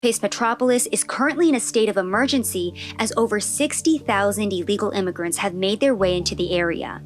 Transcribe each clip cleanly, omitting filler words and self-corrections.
Pace Metropolis is currently in a state of emergency as over 60,000 illegal immigrants have made their way into the area.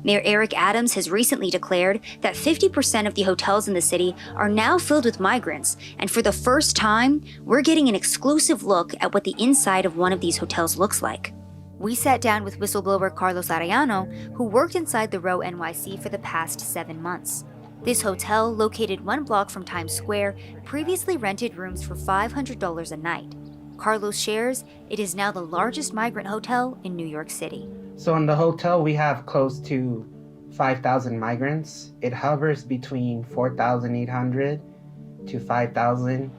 Mayor Eric Adams has recently declared that 50% of the hotels in the city are now filled with migrants, and for the first time, we're getting an exclusive look at what the inside of one of these hotels looks like. We sat down with whistleblower Carlos Arellano, who worked inside the Row NYC for the past 7 months. This hotel, located 1 block from Times Square, previously rented rooms for $500 a night. Carlos shares it is now the largest migrant hotel in New York City. So in the hotel, we have close to 5,000 migrants. It hovers between 4,800 to 5,000.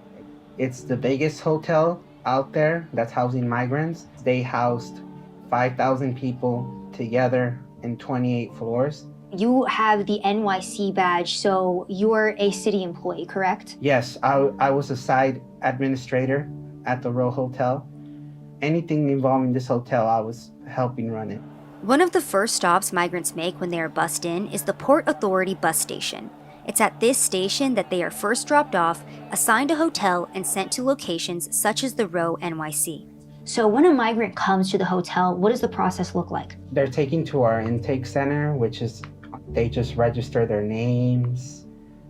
It's the biggest hotel out there that's housing migrants. They housed 5,000 people together in 28 floors. You have the NYC badge, so you're a city employee, correct? Yes, I was a side administrator at the Row Hotel. Anything involving this hotel, I was helping run it. One of the first stops migrants make when they are bussed in is the Port Authority bus station. It's at this station that they are first dropped off, assigned a hotel, and sent to locations such as the Row NYC. So when a migrant comes to the hotel, what does the process look like? They're taken to our intake center, which is they just register their names,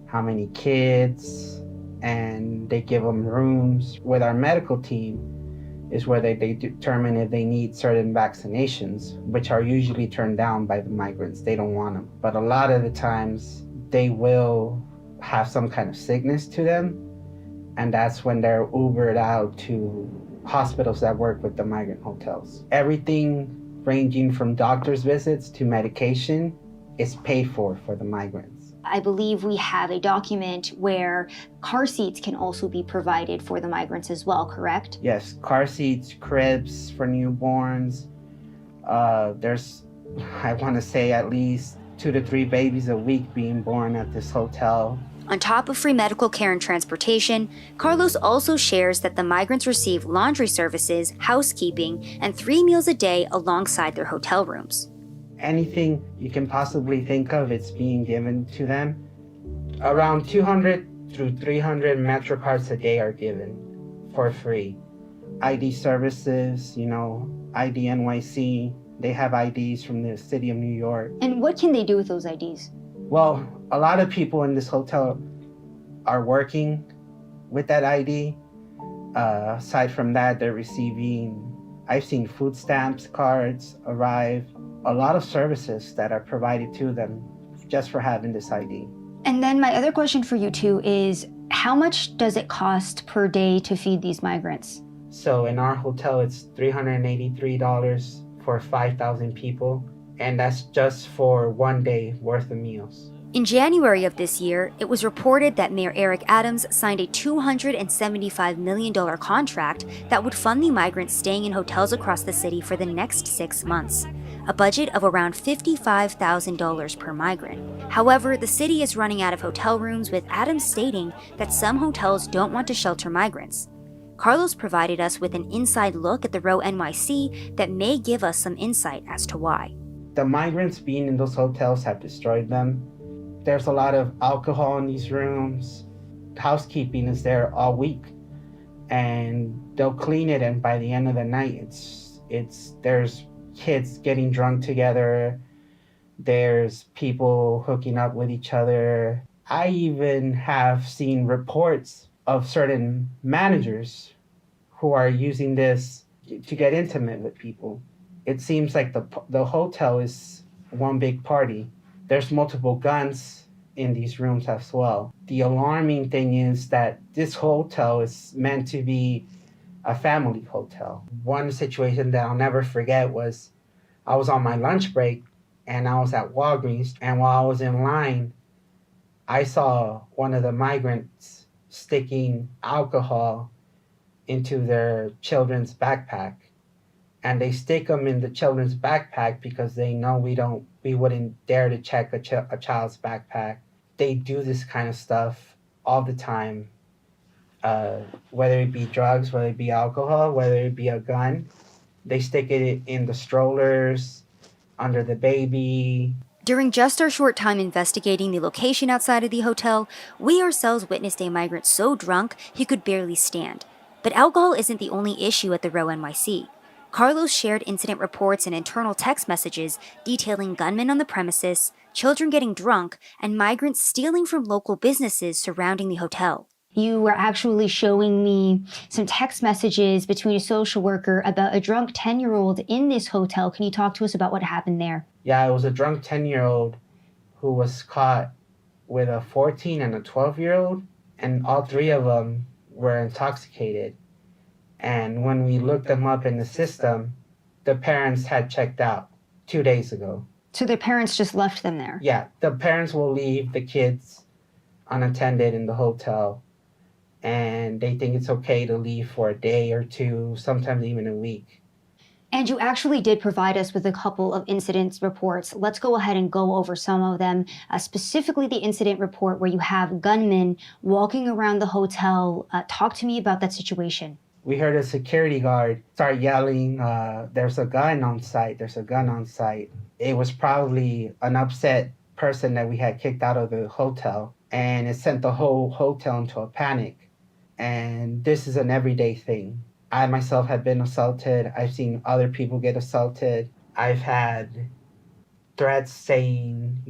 how many kids, and they give them rooms. With our medical team is where they determine if they need certain vaccinations, which are usually turned down by the migrants. They don't want them. But a lot of the times they will have some kind of sickness to them, and that's when they're Ubered out to hospitals that work with the migrant hotels. Everything ranging from doctor's visits to medication is paid for the migrants. I believe we have a document where car seats can also be provided for the migrants as well, correct? Yes, car seats, cribs for newborns. There's, I want to say, at least 2 to 3 babies a week being born at this hotel. On top of free medical care and transportation, Carlos also shares that the migrants receive laundry services, housekeeping, and 3 meals a day alongside their hotel rooms. Anything you can possibly think of, it's being given to them. Around 200 through 300 MetroCards a day are given for free. ID services, ID NYC, they have IDs from the city of New York. And what can they do with those IDs? Well, a lot of people in this hotel are working with that ID. Aside from that, they're I've seen food stamps cards arrive, a lot of services that are provided to them just for having this ID. And then my other question for you too is, how much does it cost per day to feed these migrants? So in our hotel, it's $383 for 5,000 people, and that's just for 1 day worth of meals. In January of this year, it was reported that Mayor Eric Adams signed a $275 million contract that would fund the migrants staying in hotels across the city for the next 6 months, a budget of around $55,000 per migrant. However, the city is running out of hotel rooms, with Adams stating that some hotels don't want to shelter migrants. Carlos provided us with an inside look at the Row NYC that may give us some insight as to why. The migrants being in those hotels have destroyed them. There's a lot of alcohol in these rooms. Housekeeping is there all week, and they'll clean it, and by the end of the night, there's kids getting drunk together. There's people hooking up with each other. I even have seen reports of certain managers who are using this to get intimate with people. It seems like the hotel is one big party. There's multiple guns in these rooms as well. The alarming thing is that this hotel is meant to be a family hotel. One situation that I'll never forget was I was on my lunch break and I was at Walgreens, and while I was in line, I saw one of the migrants sticking alcohol into their children's backpack. And they stick them in the children's backpack because they know we wouldn't dare to check a child's backpack. They do this kind of stuff all the time, whether it be drugs, whether it be alcohol, whether it be a gun. They stick it in the strollers, under the baby. During just our short time investigating the location outside of the hotel, we ourselves witnessed a migrant so drunk he could barely stand. But alcohol isn't the only issue at the Row NYC. Carlos shared incident reports and internal text messages detailing gunmen on the premises, children getting drunk, and migrants stealing from local businesses surrounding the hotel. You were actually showing me some text messages between a social worker about a drunk 10-year-old in this hotel. Can you talk to us about what happened there? Yeah, it was a drunk 10-year-old who was caught with a 14 and a 12-year-old, and all three of them were intoxicated. And when we looked them up in the system, the parents had checked out 2 days ago. So their parents just left them there? Yeah, the parents will leave the kids unattended in the hotel, and they think it's okay to leave for a day or two, sometimes even a week. And you actually did provide us with a couple of incident reports. Let's go ahead and go over some of them, specifically the incident report where you have gunmen walking around the hotel. Talk to me about that situation. We heard a security guard start yelling, there's a gun on site, there's a gun on site. It was probably an upset person that we had kicked out of the hotel, and it sent the whole hotel into a panic. And this is an everyday thing. I myself have been assaulted. I've seen other people get assaulted. I've had threats saying,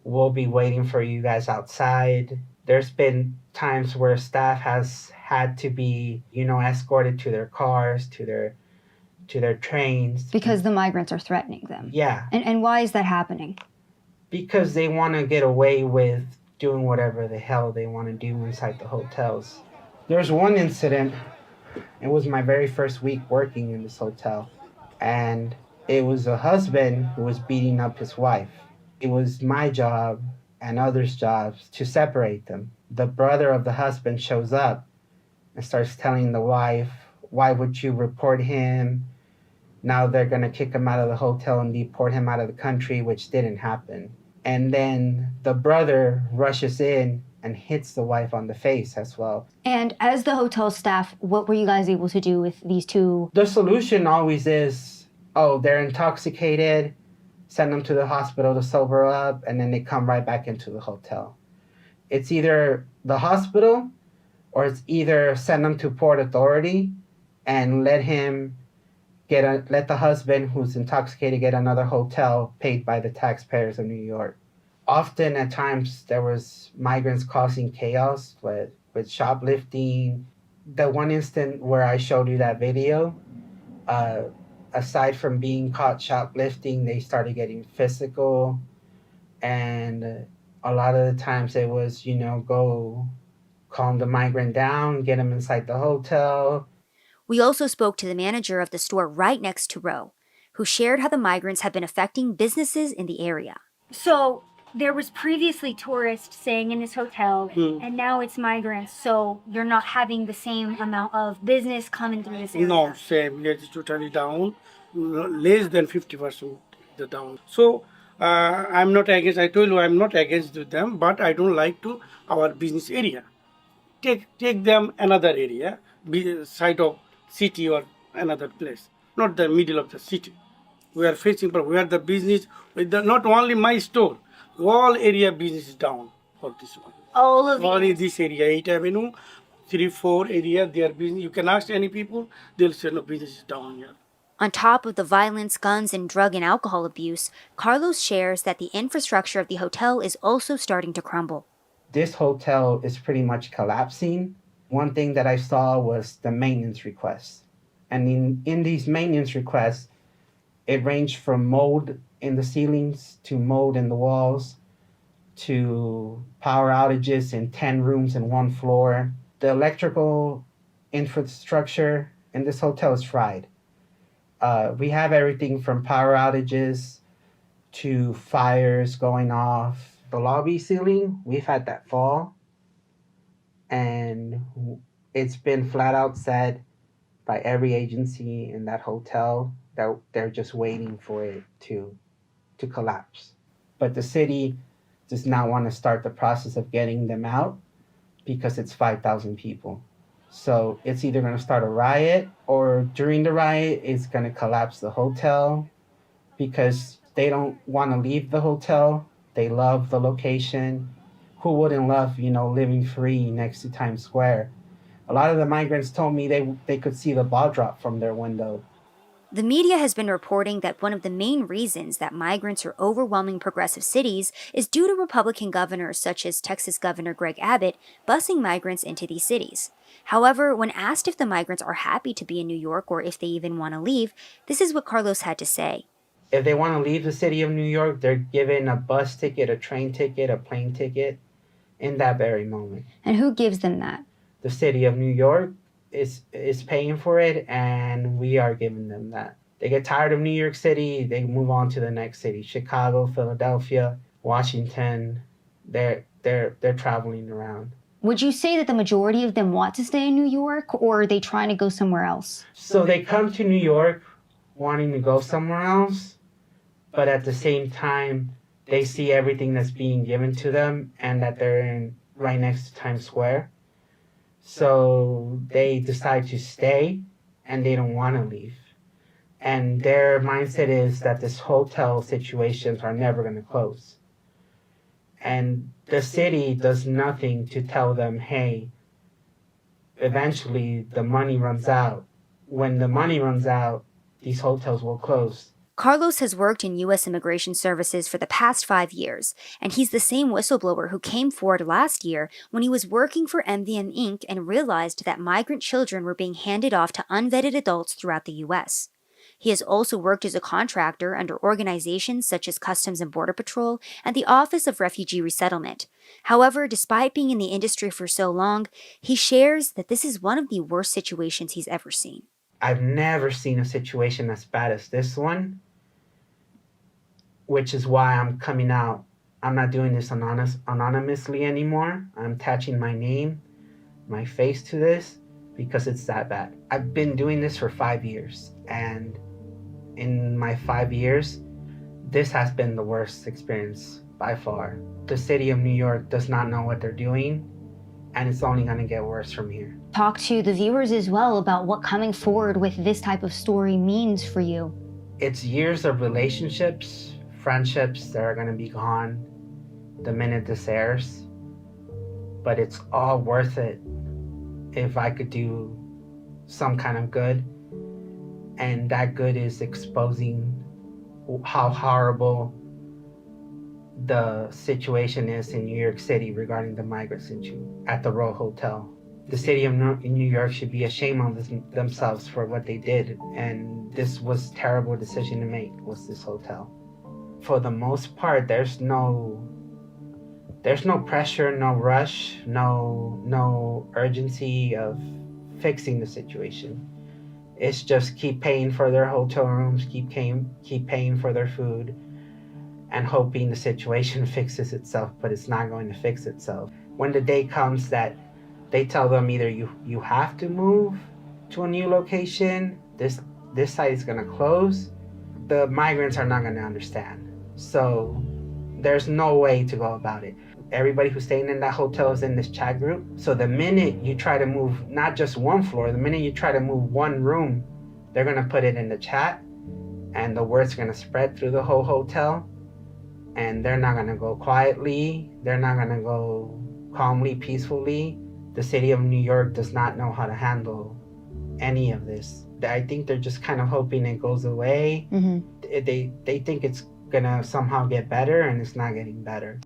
we'll be waiting for you guys outside. There's been times where staff has had to be, escorted to their cars, to their trains. Because the migrants are threatening them. Yeah. And why is that happening? Because they want to get away with doing whatever the hell they want to do inside the hotels. There's one incident. It was my very first week working in this hotel, and it was a husband who was beating up his wife. It was my job and others' jobs to separate them. The brother of the husband shows up and starts telling the wife, why would you report him? Now they're going to kick him out of the hotel and deport him out of the country, which didn't happen. And then the brother rushes in and hits the wife on the face as well. And as the hotel staff, what were you guys able to do with these two? The solution always is, they're intoxicated, send them to the hospital to sober up, and then they come right back into the hotel. It's either the hospital, or it's either send them to Port Authority and let the husband who's intoxicated get another hotel paid by the taxpayers of New York. Often at times there was migrants causing chaos with shoplifting. The one instant where I showed you that video, aside from being caught shoplifting, they started getting physical. And a lot of the times it was, go calm the migrant down, get him inside the hotel. We also spoke to the manager of the store right next to Row, who shared how the migrants have been affecting businesses in the area. So there was previously tourists staying in this hotel, and now it's migrants, so you're not having the same amount of business coming through this area. No, same. It is totally down, less than 50% the down. So I'm not against, I told you I'm not against them, but I don't like to our business area. Take them another area, side of city or another place, not the middle of the city. We are facing, but where the business, with not only my store, all area business is down for this one. All of Only it. this area, 8 Avenue, 3, 4 area, their business. You can ask any people, they'll say no, business is down here. On top of the violence, guns, and drug and alcohol abuse, Carlos shares that the infrastructure of the hotel is also starting to crumble. This hotel is pretty much collapsing. One thing that I saw was the maintenance requests. And in these maintenance requests, it ranged from mold in the ceilings to mold in the walls to power outages in 10 rooms in one floor. The electrical infrastructure in this hotel is fried. We have everything from power outages to fires going off. The lobby ceiling, we've had that fall, and it's been flat out said by every agency in that hotel that they're just waiting for it to collapse. But the city does not want to start the process of getting them out because it's 5,000 people. So it's either going to start a riot, or during the riot, it's going to collapse the hotel because they don't want to leave the hotel. They love the location. Who wouldn't love, living free next to Times Square? A lot of the migrants told me they could see the ball drop from their window. The media has been reporting that one of the main reasons that migrants are overwhelming progressive cities is due to Republican governors such as Texas Governor Greg Abbott busing migrants into these cities. However, when asked if the migrants are happy to be in New York or if they even want to leave, this is what Carlos had to say. If they want to leave the city of New York, they're given a bus ticket, a train ticket, a plane ticket in that very moment. And who gives them that? The city of New York is paying for it, and we are giving them that. They get tired of New York City, they move on to the next city. Chicago, Philadelphia, Washington, they're traveling around. Would you say that the majority of them want to stay in New York, or are they trying to go somewhere else? So they come to New York wanting to go somewhere else, but at the same time, they see everything that's being given to them and that they're right next to Times Square. So they decide to stay and they don't want to leave. And their mindset is that this hotel situations are never going to close. And the city does nothing to tell them, hey, eventually the money runs out. When the money runs out, these hotels will close. Carlos has worked in U.S. Immigration Services for the past 5 years, and he's the same whistleblower who came forward last year when he was working for MVM Inc. and realized that migrant children were being handed off to unvetted adults throughout the U.S. He has also worked as a contractor under organizations such as Customs and Border Patrol and the Office of Refugee Resettlement. However, despite being in the industry for so long, he shares that this is one of the worst situations he's ever seen. I've never seen a situation as bad as this one, which is why I'm coming out. I'm not doing this anonymously anymore. I'm attaching my name, my face to this because it's that bad. I've been doing this for 5 years, and in my 5 years, this has been the worst experience by far. The city of New York does not know what they're doing, and it's only going to get worse from here. Talk to the viewers as well about what coming forward with this type of story means for you. It's years of relationships, friendships that are going to be gone the minute this airs. But it's all worth it if I could do some kind of good. And that good is exposing how horrible the situation is in New York City regarding the migrants at the Row Hotel. The city of New York should be ashamed of themselves for what they did, and this was a terrible decision to make, was this hotel. For the most part, there's no pressure, no rush, no urgency of fixing the situation. It's just keep paying for their hotel rooms, keep paying for their food, and hoping the situation fixes itself, but it's not going to fix itself. When the day comes that they tell them either you have to move to a new location, this site is going to close, the migrants are not going to understand. So there's no way to go about it. Everybody who's staying in that hotel is in this chat group. So the minute you try to move not just one floor, the minute you try to move one room, they're going to put it in the chat, and the word's going to spread through the whole hotel. And they're not going to go quietly. They're not going to go calmly, peacefully. The city of New York does not know how to handle any of this. I think they're just kind of hoping it goes away. Mm-hmm. They think it's going to somehow get better, and it's not getting better.